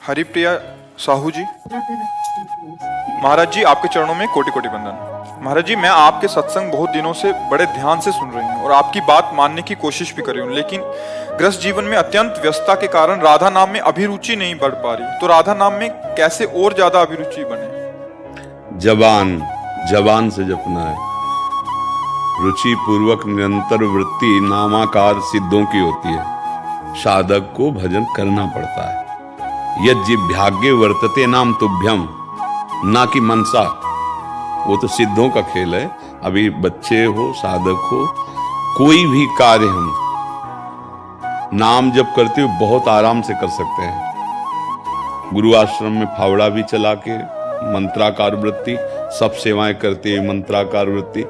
हरिप्रिया साहू जी, महाराज जी आपके चरणों में कोटि कोटि वंदन। महाराज जी, मैं आपके सत्संग बहुत दिनों से बड़े ध्यान से सुन रही हूँ और आपकी बात मानने की कोशिश भी कर रही हूँ, लेकिन गृहस्थ जीवन में अत्यंत व्यस्तता के कारण राधा नाम में अभिरुचि नहीं बढ़ पा रही। तो राधा नाम में कैसे और ज्यादा अभिरुचि बने? जबान से जपना है। रुचि पूर्वक निरंतर वृत्ति नामाकार सिद्धों की होती है। साधक को भजन करना पड़ता है। यज्जिभ्यागे वर्तते नाम तुभ्यम, ना कि मनसा। वो तो सिद्धों का खेल है। अभी बच्चे हो, साधक हो, कोई भी कार्य हम नाम जप करते हुए बहुत आराम से कर सकते हैं। गुरु आश्रम में फावड़ा भी चला के मंत्राकार वृत्ति, सब सेवाएं करते हुए मंत्राकार वृत्ति।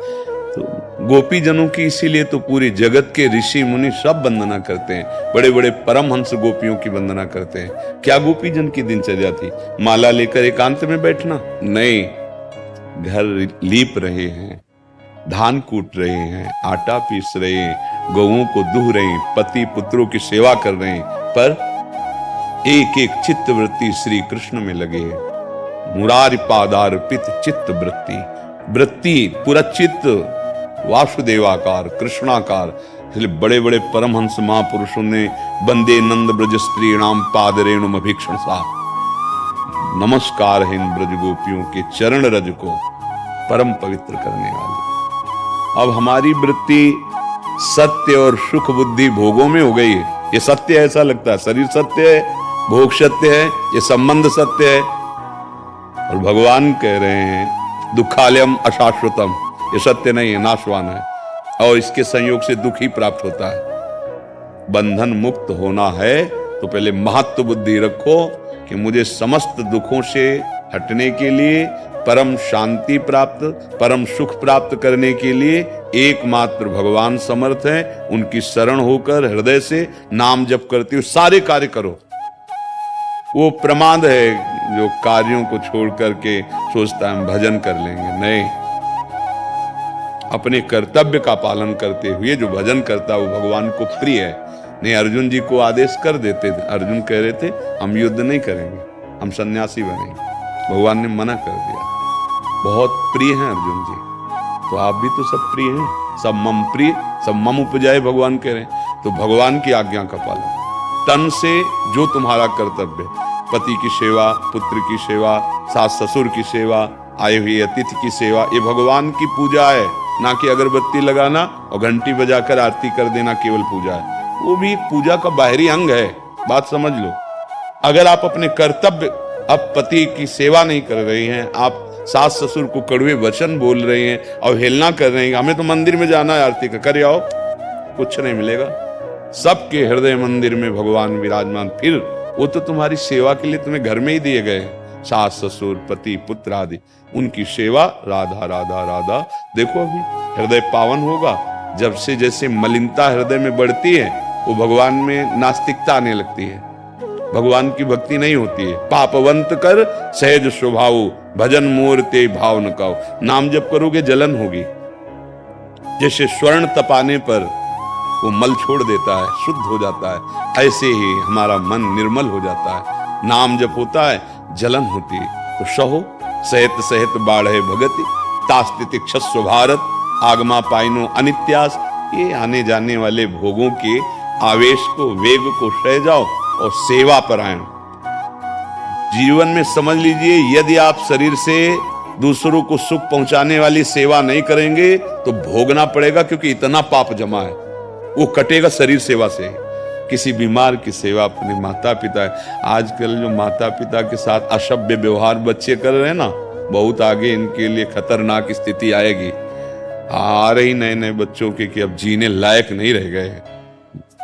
तो गोपी जनों की इसीलिए तो पूरी जगत के ऋषि मुनि सब वंदना करते हैं। बड़े बड़े परमहंस गोपियों की वंदना करते हैं। क्या गोपी जन की दिनचर्या थी? माला लेकर एकांत में बैठना? नहीं, घर लीप रहे हैं, धान कूट रहे हैं, आटा पीस रहे हैं, गौओं को दूह रहे हैं, पति पुत्रों की सेवा कर रहे हैं, पर एक एक चित्त वृत्ति श्री कृष्ण में लगे हैं। मुरारि पादार्पित चित्त वृत्ति पूरा चित्त वासुदेवाकार, कृष्णाकार। इसलिए बड़े बड़े परमहंस महापुरुषों ने वंदे नंद ब्रज स्त्रीणाम पादरेणुम अभीक्षण सा, नमस्कार है इन ब्रज गोपियों के चरण रज को परम पवित्र करने वाले। अब हमारी वृत्ति सत्य और सुख बुद्धि भोगों में हो गई है। ये सत्य ऐसा लगता है, शरीर सत्य है, भोग सत्य है, ये संबंध सत्य है। और भगवान कह रहे हैं दुखालयम अशाश्वतम, ये सत्य नहीं है, नाशवान है, और इसके संयोग से दुख ही प्राप्त होता है। बंधन मुक्त होना है तो पहले महत्व बुद्धि रखो कि मुझे समस्त दुखों से हटने के लिए, परम शांति प्राप्त, परम सुख प्राप्त करने के लिए एकमात्र भगवान समर्थ हैं। उनकी शरण होकर हृदय से नाम जप करते हुए सारे कार्य करो। वो प्रमाद है जो कार्यों को छोड़ करके सोचता है हम भजन कर लेंगे। नहीं, अपने कर्तव्य का पालन करते हुए जो भजन करता है वो भगवान को प्रिय है। नहीं, अर्जुन जी को आदेश कर देते थे, अर्जुन कह रहे थे हम युद्ध नहीं करेंगे, हम सन्यासी बनेंगे। भगवान ने मना कर दिया। बहुत प्रिय हैं अर्जुन जी, तो आप भी तो सब प्रिय हैं। सब मम प्रिय, सब मम उपजाए, भगवान कह रहे हैं। तो भगवान की आज्ञा का पालन, तन से जो तुम्हारा कर्तव्य, पति की सेवा, पुत्र की सेवा, सास ससुर की सेवा, आए हुए अतिथि की सेवा, ये भगवान की पूजा है। ना कि अगरबत्ती लगाना और घंटी बजाकर आरती कर देना केवल पूजा है। वो भी पूजा का बाहरी अंग है, बात समझ लो। अगर आप अपने कर्तव्य, अब पति की सेवा नहीं कर रहे हैं, आप सास ससुर को कड़वे वचन बोल रहे हैं, अवहेलना कर रहे हैं, हमें तो मंदिर में जाना है आरती का, कर आओ, कुछ नहीं मिलेगा। सबके हृदय मंदिर में भगवान विराजमान। फिर वो तो तुम्हारी सेवा के लिए तुम्हें घर में ही दिए गए हैं, सास ससुर पति पुत्र आदि, उनकी सेवा। राधा राधा राधा। देखो अभी हृदय पावन होगा जब से जैसे मलिनता हृदय में बढ़ती है, वो भगवान में नास्तिकता आने लगती है, भगवान की भक्ति नहीं होती है। पापवंत कर सहज स्वभाव, भजन मूर्ते भाव न काओ। नाम जप करोगे जलन होगी। जैसे स्वर्ण तपाने पर वो मल छोड़ देता है, शुद्ध हो जाता है, ऐसे ही हमारा मन निर्मल हो जाता है। नाम जप होता है, जलन होती है। तो सहो सहित सहित बाढ़े भगति, तास्तिति क्षस्व भारत, आगमा पाइनो अनित्यास। ये आने जाने वाले भोगों के आवेश को, वेग को सह जाओ और सेवा परायण। जीवन में समझ लीजिए, यदि आप शरीर से दूसरों को सुख पहुंचाने वाली सेवा नहीं करेंगे तो भोगना पड़ेगा, क्योंकि इतना पाप जमा है। वो कटेगा शरीर सेवा से। किसी बीमार की सेवा, अपने माता पिता, आजकल जो माता पिता के साथ असभ्य व्यवहार बच्चे कर रहे हैं ना, बहुत आगे इनके लिए खतरनाक स्थिति आएगी। आ रही नए नए बच्चों के कि अब जीने लायक नहीं रह गए।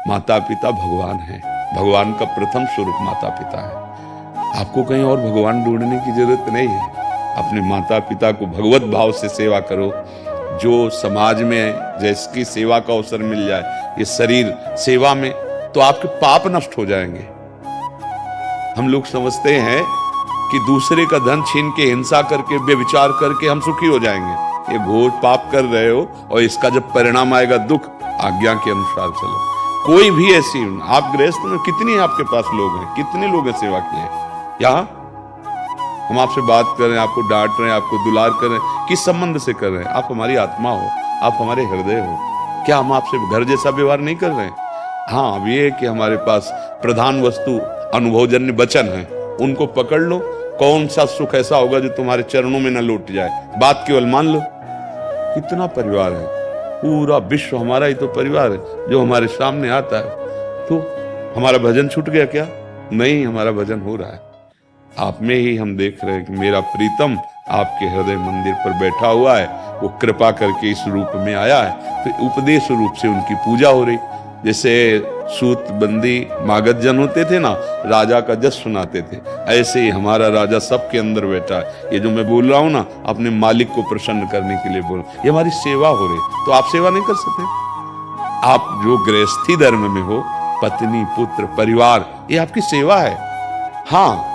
माता पिता भगवान है, भगवान का प्रथम स्वरूप माता पिता है। आपको कहीं और भगवान ढूंढने की जरूरत नहीं है। अपने माता पिता को भगवत भाव से सेवा करो। जो समाज में जिसकी सेवा का अवसर मिल जाए, ये शरीर सेवा में, तो आपके पाप नष्ट हो जाएंगे। हम लोग समझते हैं कि दूसरे का धन छीन के, हिंसा करके, व्यभिचार करके हम सुखी हो जाएंगे। ये घोर पाप कर रहे हो, और इसका जब परिणाम आएगा दुख। आज्ञा के अनुसार चलो। कोई भी ऐसी, आप गृहस्थ में कितने आपके पास लोग हैं, कितने लोग हैं सेवा किए, यहाँ हम आपसे बात कर रहे हैं, आपको डांट रहे हैं, आपको दुलार कर रहे हैं, किस संबंध से कर रहे हैं? आप हमारी आत्मा हो, आप हमारे हृदय हो। क्या हम आपसे घर जैसा व्यवहार नहीं कर रहे हैं? हाँ, अब ये है कि हमारे पास प्रधान वस्तु अनुभवजन्य वचन है, उनको पकड़ लो। कौन सा सुख ऐसा होगा जो तुम्हारे चरणों में न लौट जाए? बात केवल मान लो। कितना परिवार है, पूरा विश्व हमारा ही तो परिवार है जो हमारे सामने आता है। तो हमारा भजन छूट गया क्या? नहीं, हमारा भजन हो रहा है। आप में ही हम देख रहे हैं कि मेरा प्रीतम आपके हृदय मंदिर पर बैठा हुआ है, वो कृपा करके इस रूप में आया है। तो उपदेश रूप से उनकी पूजा हो रही। जैसे सूत बंदी मागध जन होते थे ना, राजा का जस सुनाते थे, ऐसे ही हमारा राजा सबके अंदर बैठा है। ये जो मैं बोल रहा हूं ना, अपने मालिक को प्रसन्न करने के लिए बोल, ये हमारी सेवा हो रही। तो आप सेवा नहीं कर सकते? आप जो गृहस्थी धर्म में हो, पत्नी पुत्र परिवार, ये आपकी सेवा है। हाँ,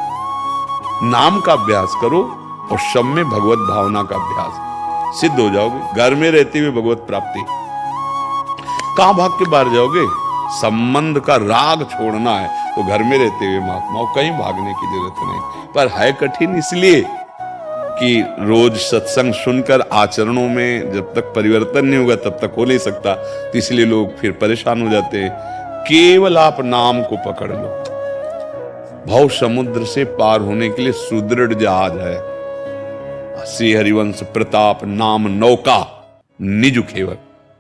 नाम का अभ्यास करो और सब में भगवत भावना का अभ्यास, सिद्ध हो जाओगे। घर में रहते हुए भगवत प्राप्ति, कहां भाग के बाहर जाओगे? संबंध का राग छोड़ना है तो घर में रहते हुए महात्माओं कहीं भागने की जरूरत नहीं। पर है कठिन इसलिए कि रोज सत्संग सुनकर आचरणों में जब तक परिवर्तन नहीं होगा तब तक हो नहीं सकता। तो इसलिए लोग फिर परेशान हो जाते हैं। केवल आप नाम को पकड़ लो। भव समुद्र से पार होने के लिए सुदृढ़ जहाज है। श्री हरिवंश प्रताप नाम नौका निज खेवर।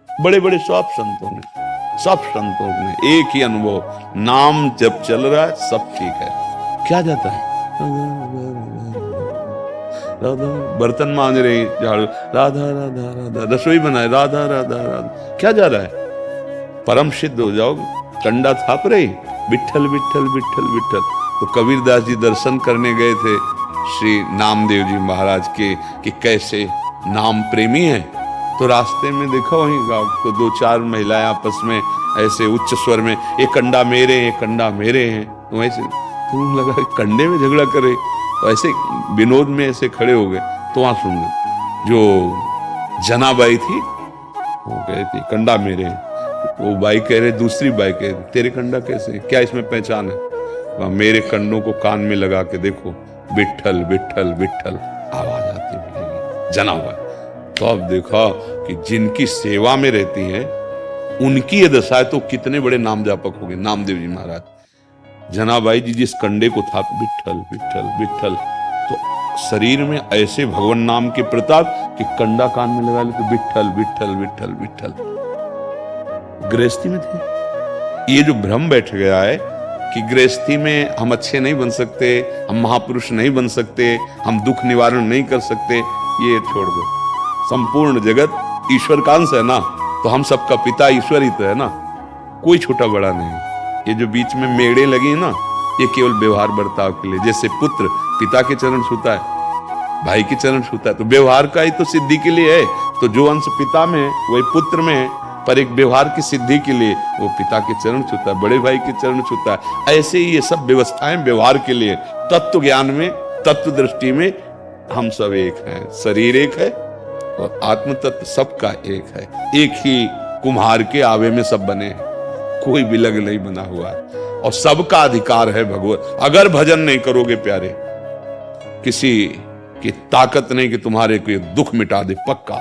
बड़े बड़े सब संतों ने एक ही अनुभव, नाम जब चल रहा है सब ठीक है। क्या जाता है? राधा, बर्तन मांज रहे, झाड़ू, राधा राधा राधा, रसोई बनाए, राधा राधा राधा, क्या जा रहा है? परम सिद्ध हो जाओगे। कंडा थाप रही, विठल विठल विठल विठल। तो कबीरदास जी दर्शन करने गए थे श्री नामदेव जी महाराज के कि कैसे नाम प्रेमी हैं। तो रास्ते में देखा वहीं गाँव तो दो चार महिलाएं आपस में ऐसे उच्च स्वर में, ये कंडा मेरे हैं, कंडा मेरे हैं। तो ऐसे तुम लगा कंडे में झगड़ा करे, तो ऐसे विनोद में ऐसे खड़े हो गए। तो वहां सुन गए जो जनाबाई थी, वो कह रही थी कंडा मेरे हैं। वो बाई कह रहे, दूसरी बाई कह रही तेरे कंडा कैसे, क्या इसमें पहचान है? मेरे कंडों को कान में लगा के देखो, विठल विठल विठल आवाज आती मिलेगी, जनाबाई। तो अब देखा कि जिनकी सेवा में रहती हैं उनकी ये दशा है, तो कितने बड़े नाम जापक हो गए नामदेव जी महाराज। जनाबाई जी जिस कंडे को था, विठल विठल विठल, तो शरीर में ऐसे भगवान नाम के प्रताप कि कंडा कान में लगा ले तो विठल विठल विठल विठल। गृहस्थी में थे। ये जो भ्रम बैठ गया है कि गृहस्थी में हम अच्छे नहीं बन सकते, हम महापुरुष नहीं बन सकते, हम दुख निवारण नहीं कर सकते, ये छोड़ दो। संपूर्ण जगत ईश्वर का अंश है ना, तो हम सबका पिता ईश्वर ही तो है ना, कोई छोटा बड़ा नहीं। ये जो बीच में मेड़े लगी है ना, ये केवल व्यवहार बर्ताव के लिए। जैसे पुत्र पिता के चरण छूता है, भाई के चरण छूता है, तो व्यवहार का ही तो सिद्धि के लिए है। तो जो अंश पिता में वही पुत्र में है, पर एक व्यवहार की सिद्धि के लिए वो पिता के चरण छूता है, बड़े भाई के चरण छूता है। ऐसे ही ये सब व्यवस्थाएं व्यवहार के लिए। तत्व ज्ञान में, तत्व दृष्टि में हम सब एक हैं। शरीर एक है और आत्म तत्व सबका एक है। एक ही कुम्हार के आवे में सब बने हैं, कोई विलग नहीं बना हुआ है और सबका अधिकार है भगवत। अगर भजन नहीं करोगे प्यारे, किसी की ताकत नहीं कि तुम्हारे कोई दुख मिटा दे, पक्का।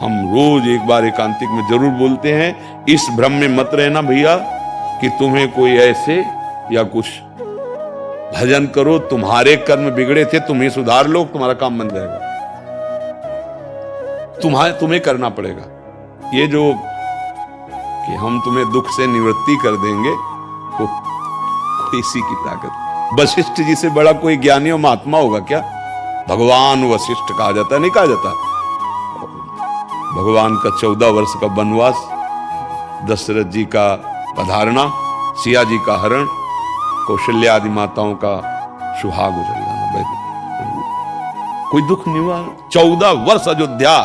हम रोज एक बार एकांतिक में जरूर बोलते हैं, इस भ्रम में मत रहना भैया कि तुम्हें कोई ऐसे या कुछ। भजन करो, तुम्हारे कर्म बिगड़े थे, तुम्हें सुधार लो, तुम्हारा काम बन जाएगा। तुम्हें करना पड़ेगा। ये जो कि हम तुम्हें दुख से निवृत्ति कर देंगे, तो इसी की ताकत। वशिष्ठ जी से बड़ा कोई ज्ञानी और महात्मा होगा क्या? भगवान वशिष्ठ कहा जाता है, नहीं कहा जाता? भगवान का 14 वर्ष का वनवास, दशरथ जी का पधारना, सिया जी का हरण, कौशल्या आदि माताओं का सुहाग उजल जाना, कोई दुख नहीं हुआ। 14 वर्ष अयोध्या,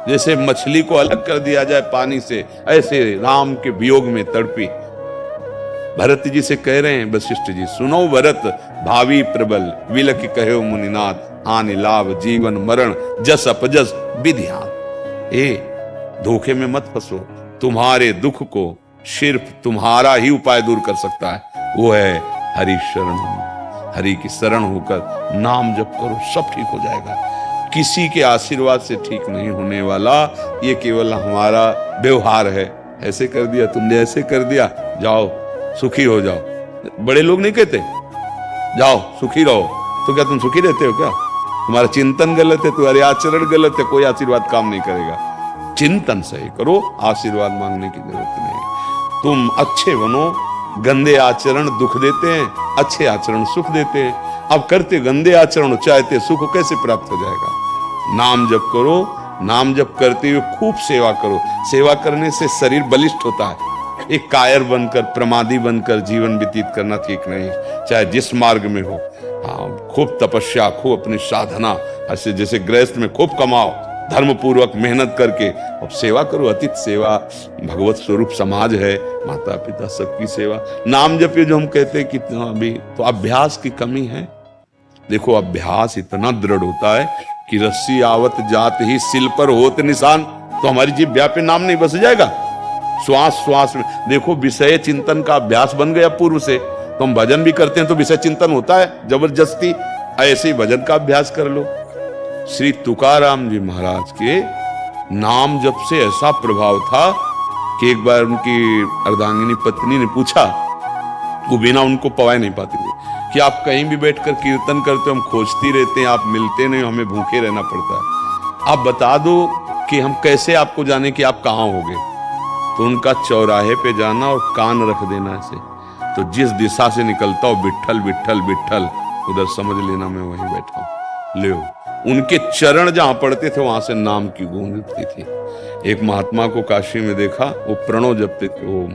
जैसे मछली को अलग कर दिया जाए पानी से, ऐसे राम के वियोग में तड़पी। भरत जी से कह रहे हैं वशिष्ठ जी, सुनो भरत भावी प्रबल, विलख कहो मुनिनाथ, हानि लाभ जीवन मरण, जस अपजस विधियान। धोखे में मत फंसो। तुम्हारे दुख को सिर्फ तुम्हारा ही उपाय दूर कर सकता है, वो है हरि शरण। हरि की शरण होकर नाम जप करो, सब ठीक हो जाएगा। किसी के आशीर्वाद से ठीक नहीं होने वाला, ये केवल हमारा व्यवहार है। ऐसे कर दिया तुमने, ऐसे कर दिया, जाओ सुखी हो जाओ। बड़े लोग नहीं कहते जाओ सुखी रहो, तो क्या तुम सुखी रहते हो क्या? तुम्हारा चिंतन गलत है, तुम्हारे आचरण गलत है, कोई आशीर्वाद काम नहीं करेगा। चिंतन सही करो, आशीर्वाद मांगने की जरूरत नहीं। तुम अच्छे बनो, गंदे आचरण दुख देते हैं, अच्छे आचरण सुख देते हैं। अब करते गंदे आचरण चाहते सुख कैसे प्राप्त हो जाएगा? नाम जप करो, नाम जप करते हुए खूब सेवा करो। सेवा करने से शरीर बलिष्ठ होता है। एक कायर बनकर, प्रमादी बनकर जीवन व्यतीत करना ठीक नहीं, चाहे जिस मार्ग में हो। हाँ, खूब तपस्या, खूब अपनी साधना, ऐसे जैसे गृहस्थ में खूब कमाओ, धर्म पूर्वक मेहनत करके अब सेवा करो। अतिथ सेवा, भगवत स्वरूप समाज है, माता पिता सबकी सेवा। नाम जप जो हम कहते हैं कि अभी तो अभ्यास की कमी है। देखो अभ्यास इतना दृढ़ होता है कि रस्सी आवत जात ही सिल पर होत निशान, तो हमारी जिह्वा पे नाम नहीं बस जाएगा। श्वास श्वास में देखो, विषय चिंतन का अभ्यास बन गया पूर्व से, तो हम भजन भी करते हैं तो विषय चिंतन होता है जबरदस्ती। ऐसे ही भजन का अभ्यास कर लो। श्री तुकाराम जी महाराज के नाम जप से ऐसा प्रभाव था कि एक बार उनकी अर्धांगिनी पत्नी ने पूछा, वो बिना उनको पवाए नहीं पाती थी, कि आप कहीं भी बैठकर कीर्तन करते हो, हम खोजती रहते हैं, आप मिलते नहीं, हमें भूखे रहना पड़ता है। आप बता दो कि हम कैसे आपको जाने कि आप कहाँ होगे। तो उनका चौराहे पे जाना और कान रख देना ऐसे, तो जिस दिशा से निकलता हो विट्ठल विट्ठल विट्ठल, उधर समझ लेना मैं वहीं बैठा हूं। ले उनके चरण जहां पड़ते थे वहां से नाम की गूंज उठती थी। एक महात्मा को काशी में देखा, वो प्रणव जपते थे ओम,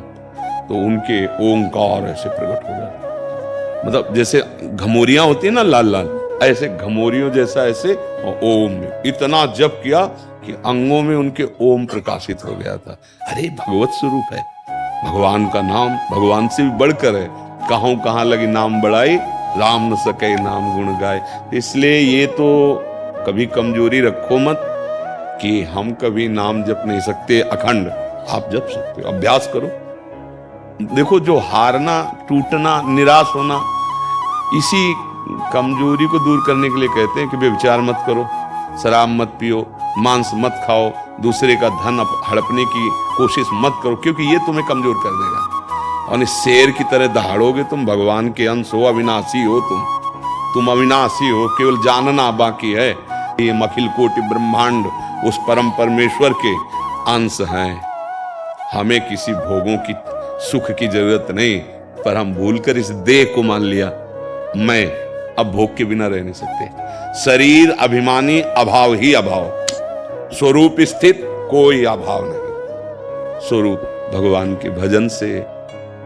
तो उनके ओंकार ऐसे प्रकट हो गया, मतलब जैसे घमोरियां होती है ना लाल लाल, ऐसे घमोरियों जैसा ऐसे ओम। इतना जप किया कि अंगों में उनके ओम प्रकाशित हो गया था। अरे भगवत स्वरूप है, भगवान का नाम भगवान से भी बढ़कर है। कहां लगी नाम बढ़ाई, राम न सके नाम गुण गाए। इसलिए ये तो कभी कमजोरी रखो मत कि हम कभी नाम जप नहीं सकते अखंड। आप जप सकते हो, अभ्यास करो। देखो जो हारना, टूटना, निराश होना, इसी कमजोरी को दूर करने के लिए कहते हैं कि व्यभिचार मत करो, शराब मत पियो, मांस मत खाओ, दूसरे का धन हड़पने की कोशिश मत करो, क्योंकि ये तुम्हें कमजोर कर देगा। और शेर की तरह दहाड़ोगे तुम, भगवान के अंश हो, अविनाशी हो तुम अविनाशी हो, केवल जानना बाकी है। ये अखिल कोटि ब्रह्मांड उस परम परमेश्वर के अंश हैं। हमें किसी भोगों की, सुख की जरूरत नहीं, पर हम भूलकर इस देह को मान लिया, मैं अब भोग के बिना रह नहीं सकते। शरीर अभिमानी, अभाव ही अभाव, स्वरूप स्थित कोई अभाव नहीं। स्वरूप भगवान के भजन से,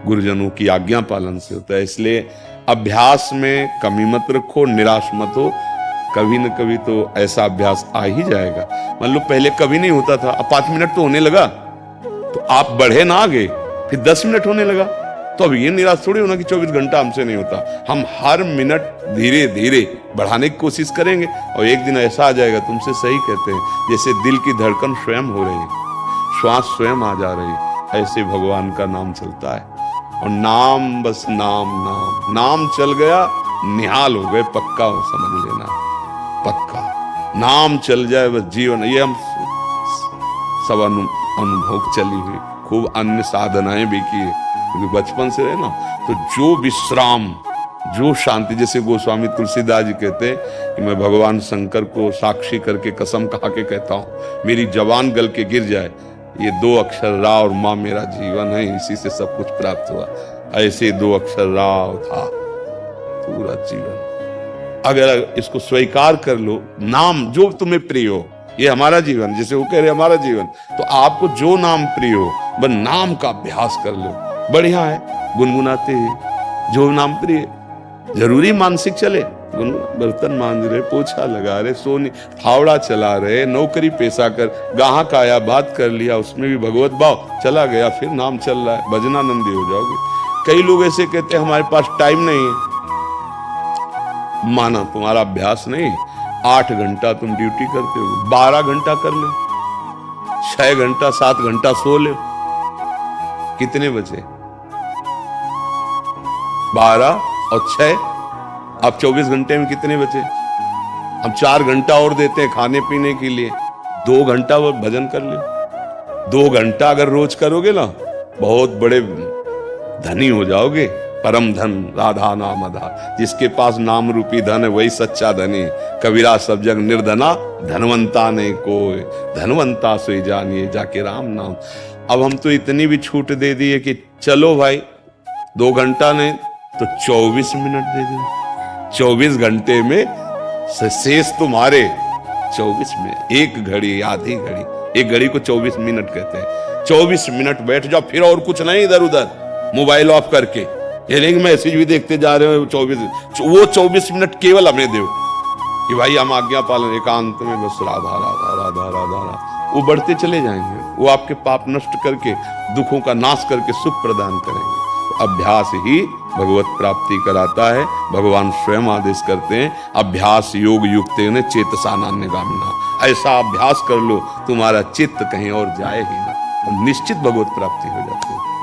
गुरुजनों की आज्ञा पालन से होता है। इसलिए अभ्यास में कमी मत रखो, निराश मत हो। कभी न कभी तो ऐसा अभ्यास आ ही जाएगा। मान लो पहले कभी नहीं होता था, अब 5 मिनट तो होने लगा, तो आप बढ़े ना आगे, फिर 10 मिनट होने लगा, तो अब ये निराश थोड़ी होना कि 24 घंटा हमसे नहीं होता। हम हर मिनट धीरे धीरे बढ़ाने की कोशिश करेंगे, और एक दिन ऐसा आ जाएगा, तुमसे सही कहते हैं, जैसे दिल की धड़कन स्वयं हो रही, श्वास स्वयं आ जा रही, ऐसे भगवान का नाम चलता है। और नाम, बस नाम नाम नाम चल गया, निहाल हो गए, पक्का हो, समझ लेना, पक्का। नाम चल जाए बस जीवन। ये हम सब अनुभव चली हुई, खूब अन्य साधनाएं भी की, क्योंकि बचपन से रहे ना, तो जो विश्राम, जो शांति, जैसे गोस्वामी तुलसीदास जी कहते हैं कि मैं भगवान शंकर को साक्षी करके कसम खा के कहता हूँ, मेरी जवान गल के गिर जाए, ये 2 अक्षर रा और माँ मेरा जीवन है, इसी से सब कुछ प्राप्त हुआ। ऐसे 2 अक्षर राव था पूरा जीवन। अगर इसको स्वीकार कर लो, नाम जो तुम्हें प्रिय हो, ये हमारा जीवन, जैसे वो कह रहे हमारा जीवन, तो आपको जो नाम प्रिय हो, बस नाम का अभ्यास कर लो, बढ़िया है। गुनगुनाते हैं जो नाम प्रिय, जरूरी मानसिक चले, बर्तन मांज रहे, पोछा लगा रहे, सोने फावड़ा चला रहे, नौकरी पेशा कर, गाहक आया, बात कर लिया, उसमें भी भगवत भाव, चला गया, फिर नाम चल रहा है, भजनानंदी हो जाओगे। कई लोग ऐसे कहते हैं हमारे पास टाइम नहीं है। माना तुम्हारा अभ्यास नहीं, 8 घंटा तुम ड्यूटी करते हो, 12 घंटा कर ले, 6 घंटा 7 घंटा सो ले, कितने बचे? 12 और 6 आप 24 घंटे में कितने बचे? हम 4 घंटा और देते हैं खाने पीने के लिए, 2 घंटा वो भजन कर ले। 2 घंटा अगर रोज करोगे ना, बहुत बड़े धनी हो जाओगे। परम धन राधा नाम आधार, जिसके पास नाम रूपी धन है वही सच्चा धनी। कबीरा सब जग निर्धना, धनवंता नहीं कोई, धनवंता सोई जानिए जाके राम नाम। अब हम तो इतनी भी छूट दे दिए कि चलो भाई 2 घंटा नहीं तो 24 मिनट दे दो। 24 घंटे में शेष तुम्हारे 24 में, एक घड़ी आधी घड़ी, एक घड़ी को 24 मिनट कहते हैं। 24 मिनट बैठ जाओ, फिर और कुछ नहीं, इधर उधर मोबाइल ऑफ करके, ये नहीं मैसेज भी देखते जा रहे हो। 24 मिनट केवल हमें दो कि भाई हम आज्ञा पालन, एकांत में बस राधा राधा राधा राधा राधा। वो बढ़ते चले जाएंगे, वो आपके पाप नष्ट करके, दुखों का नाश करके सुख प्रदान करेंगे। तो अभ्यास ही भगवत प्राप्ति कराता है। भगवान स्वयं आदेश करते हैं, अभ्यास योग युक्त चेतसा नान्यगामिना। ऐसा अभ्यास कर लो तुम्हारा चित्त कहीं और जाए ही ना, और निश्चित भगवत प्राप्ति हो जाती है।